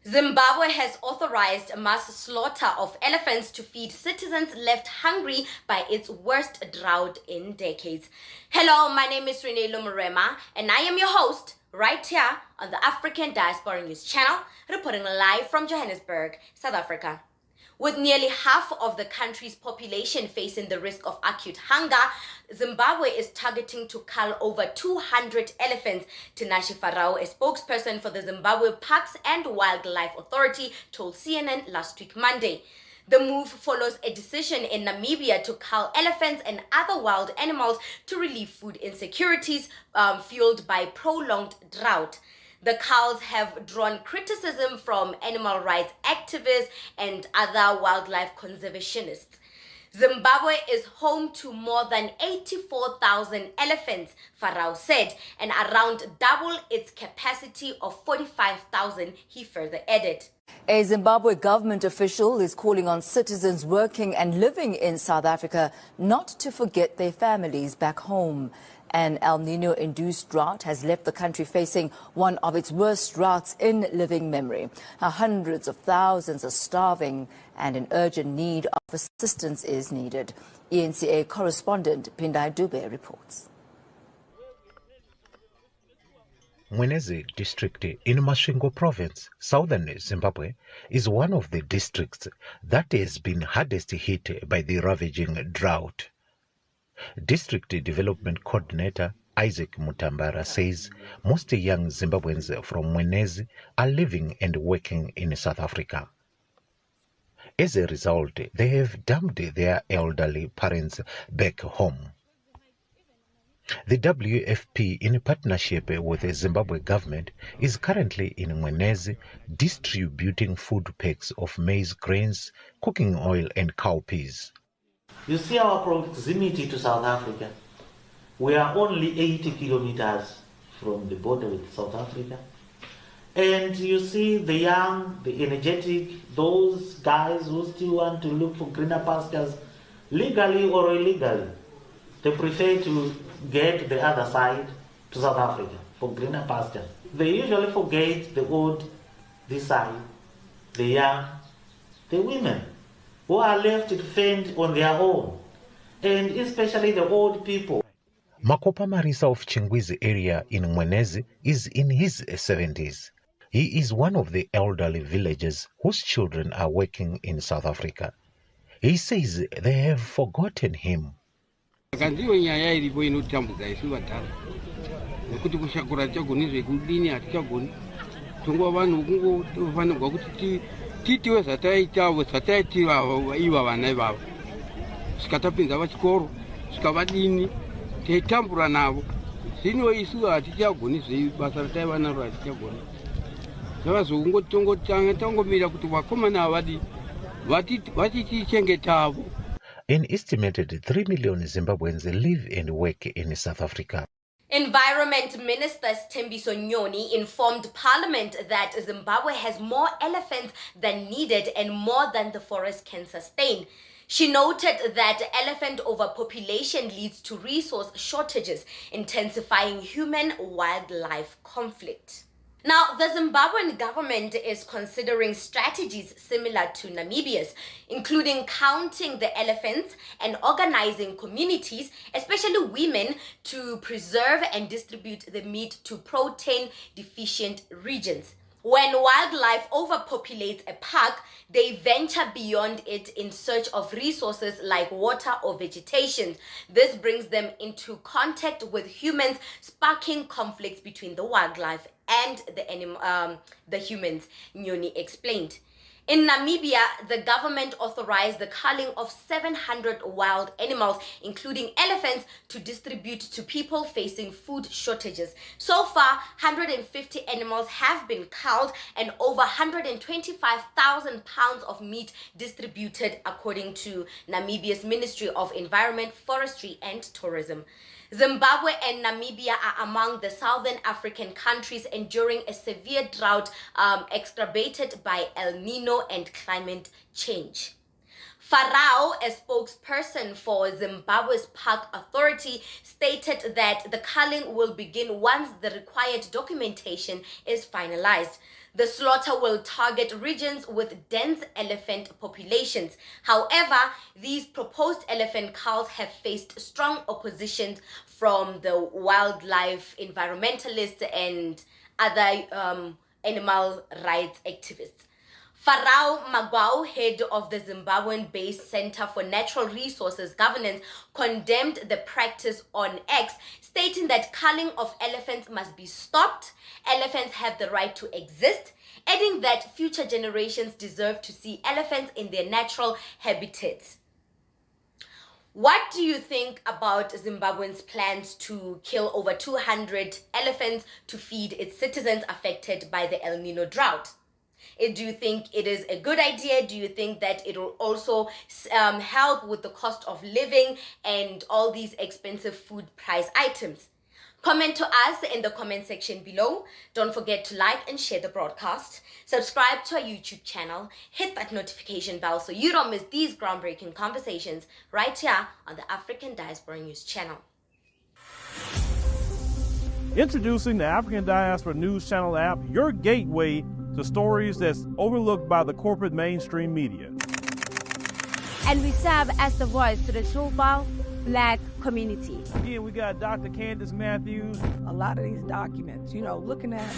Zimbabwe has authorized a mass slaughter of elephants to feed citizens left hungry by its worst drought in decades. Hello, my name is Reneilwe Morema, and I am your host right here on the African Diaspora News Channel, reporting live from Johannesburg, South Africa. With nearly half of the country's population facing the risk of acute hunger, Zimbabwe is targeting to cull over 200 elephants. Tinashe Farao, a spokesperson for the Zimbabwe Parks and Wildlife Authority, told CNN last week Monday. The move follows a decision in Namibia to cull elephants and other wild animals to relieve food insecurities fueled by prolonged drought. The culls have drawn criticism from animal rights activists and other wildlife conservationists. Zimbabwe is home to more than 84,000 elephants, Farao said, and around double its capacity of 45,000, he further added. A Zimbabwe government official is calling on citizens working and living in South Africa not to forget their families back home. An El Nino-induced drought has left the country facing one of its worst droughts in living memory. Now, hundreds of thousands are starving and an urgent need of assistance is needed. ENCA correspondent Pindai Dube reports. Mwenezi district in Masvingo province, southern Zimbabwe, is one of the districts that has been hardest hit by the ravaging drought. District Development Coordinator Isaac Mutambara says most young Zimbabweans from Mwenezi are living and working in South Africa. As a result, they have dumped their elderly parents back home. The WFP, in partnership with the Zimbabwe government, is currently in Mwenezi distributing food packs of maize grains, cooking oil and cowpeas. You see our proximity to South Africa. We are only 80 kilometers from the border with South Africa. And you see the young, the energetic, those guys who still want to look for greener pastures, legally or illegally. They prefer to get the other side to South Africa for greener pastures. They usually forget the old this side, the young, the women, who are left to fend on their own, and especially the old people. Makopa Marisa of Chingwizi area in Mwenezi is in his 70s. He is one of the elderly villagers whose children are working in South Africa. He says they have forgotten him. Titiwe zataitawo zataitiwa iva vana ivavo sikatapinza vachikoro sikavadini teitambura navo zvino isu hatichagoni zvebasa rataiva naro hatichagoni zvavazongotongotanga tangomira kuti vakomana havadi vatitichengetavo. An estimated 3 million Zimbabweans live and work in South Africa. Environment Minister Thembiso Nyoni informed Parliament that Zimbabwe has more elephants than needed and more than the forest can sustain. She noted that elephant overpopulation leads to resource shortages, intensifying human-wildlife conflict. Now, the Zimbabwean government is considering strategies similar to Namibia's, including counting the elephants and organizing communities, especially women, to preserve and distribute the meat to protein-deficient regions. When wildlife overpopulates a park, they venture beyond it in search of resources like water or vegetation. This brings them into contact with humans, sparking conflicts between the wildlife and the humans, Nyoni explained. In Namibia, the government authorized the culling of 700 wild animals, including elephants, to distribute to people facing food shortages. So far, 150 animals have been culled and over 125,000 pounds of meat distributed, according to Namibia's Ministry of Environment, Forestry and Tourism. Zimbabwe and Namibia are among the southern African countries enduring a severe drought exacerbated by El Nino and climate change. Farao, a spokesperson for Zimbabwe's Park Authority, stated that the culling will begin once the required documentation is finalized. The slaughter will target regions with dense elephant populations. However, these proposed elephant culls have faced strong opposition from the wildlife environmentalists and other animal rights activists. Farao Magwao, head of the Zimbabwean-based Center for Natural Resources Governance, condemned the practice on X, stating that culling of elephants must be stopped. Elephants have the right to exist, adding that future generations deserve to see elephants in their natural habitats. What do you think about Zimbabwe's plans to kill over 200 elephants to feed its citizens affected by the El Nino drought? Do you think it is a good idea? Do you think that it will also help with the cost of living and all these expensive food price items? Comment to us in the comment section below. Don't forget to like and share the broadcast. Subscribe to our YouTube channel. Hit that notification bell so you don't miss these groundbreaking conversations right here on the African Diaspora News channel. Introducing the African Diaspora News Channel app, your gateway to stories that's overlooked by the corporate mainstream media. And we serve as the voice to the Chulbal Black community. Again, we got Dr. Candace Matthews. A lot of these documents, looking at.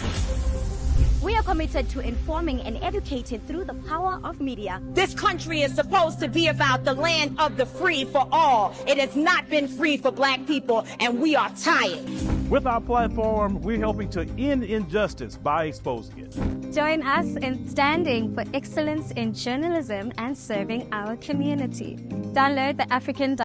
We are committed to informing and educating through the power of media. This country is supposed to be about the land of the free for all. It has not been free for Black people, and we are tired. With our platform, we're helping to end injustice by exposing it. Join us in standing for excellence in journalism and serving our community. Download the African